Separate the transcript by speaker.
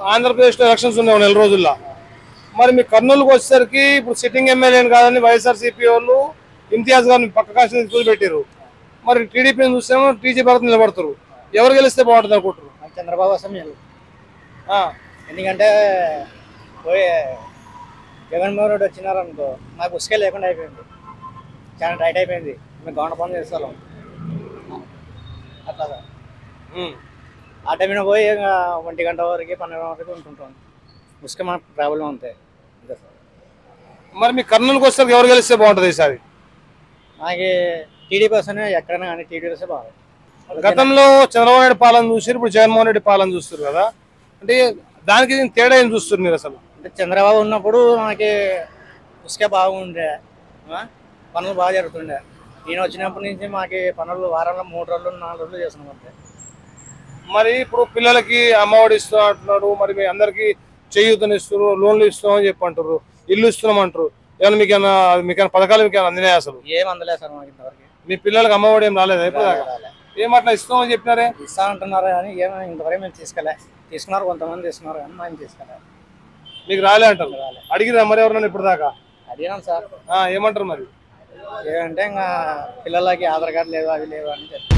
Speaker 1: ఆంధ్రప్రదేశ్లో ఎలక్షన్స్ ఉన్నాయి నెల రోజుల్లో. మరి మీ కర్నూలుకు వచ్చేసరికి ఇప్పుడు సిట్టింగ్ ఎమ్మెల్యేని కాదని వైఎస్ఆర్సీపీ వాళ్ళు ఇంతియాజ్ గారిని పక్క కాస్ట్ పెట్టారు. మరి టీడీపీని చూస్తేమో టీజీ భరత్ నిలబడతారు. ఎవరు గెలిస్తే బాగుంటుంది అనుకుంటారు?
Speaker 2: చంద్రబాబు అసెంబ్లీ ఎందుకంటే పోయి జగన్మోహన్ రెడ్డి వచ్చినారనుకో మాకు ఉసుకే లేకుండా అయిపోయింది, చాలా టైట్ అయిపోయింది. మేము గౌండ పనులు చేస్తాం అట్లా సార్. ఆ టైంలో పోయి 1 గంట వరకు 12 వరకు ఉంటుంటాం. ఉసుక మనకు ప్రాబ్లం ఉంటాయి అంతే సార్.
Speaker 1: మరి మీ కర్నూలుకు వచ్చేసరికి ఎవరు గెలిస్తే బాగుంటుంది ఈసారి?
Speaker 2: నాకు టీడీపీ వస్తేనే ఎక్కడైనా కానీ టీడీపీ వస్తే బాగుంది.
Speaker 1: గతంలో చంద్రబాబు నాయుడు పాలన చూసారు, ఇప్పుడు జగన్మోహన్ రెడ్డి పాలన చూస్తారు కదా, అంటే దానికి తేడా ఏం చూస్తారు మీరు అసలు?
Speaker 2: అంటే చంద్రబాబు ఉన్నప్పుడు మనకి ఉసుక బాగుండే, పనులు బాగా జరుగుతుండే. నేను వచ్చినప్పటి నుంచి మాకు పనులు వారంలో 3 రోజులు 4 రోజులు చేస్తున్నాం అంతే.
Speaker 1: మరి ఇప్పుడు పిల్లలకి అమ్మఒడి ఇస్తూ అంటున్నాడు, మరి మీ అందరికి చేయూతని ఇస్తారు, లోన్లు ఇస్తామని చెప్పి అంటారు, ఇల్లు ఇస్తున్నాం అంటారు. ఏమైనా మీకైనా పథకాలు మీకు అందినాయి అసలు?
Speaker 2: ఏం అందలేదు సార్ మాకు ఇంతవరకు.
Speaker 1: మీ పిల్లలకి అమ్మఒడి ఏం రాలేదా ఇప్పుడు దాకా? ఏమట్లా ఇస్తామని చెప్పినారే?
Speaker 2: ఇస్తా అంటున్నారు కానీ ఏమో ఇంతవరకు మేము తీసుకున్నారు, కొంతమంది తీసుకున్నారు కానీ మేము తీసుకోలే.
Speaker 1: మీకు రాలే అంటారు? అడిగిరా మరి ఎవరన్నా ఇప్పుడు దాకా?
Speaker 2: అడిగినాం సార్.
Speaker 1: ఏమంటారు మరి?
Speaker 2: ఏమంటే ఇంకా పిల్లలకి ఆధార్ కార్డు లేవు, అవి లేవు అని చెప్పి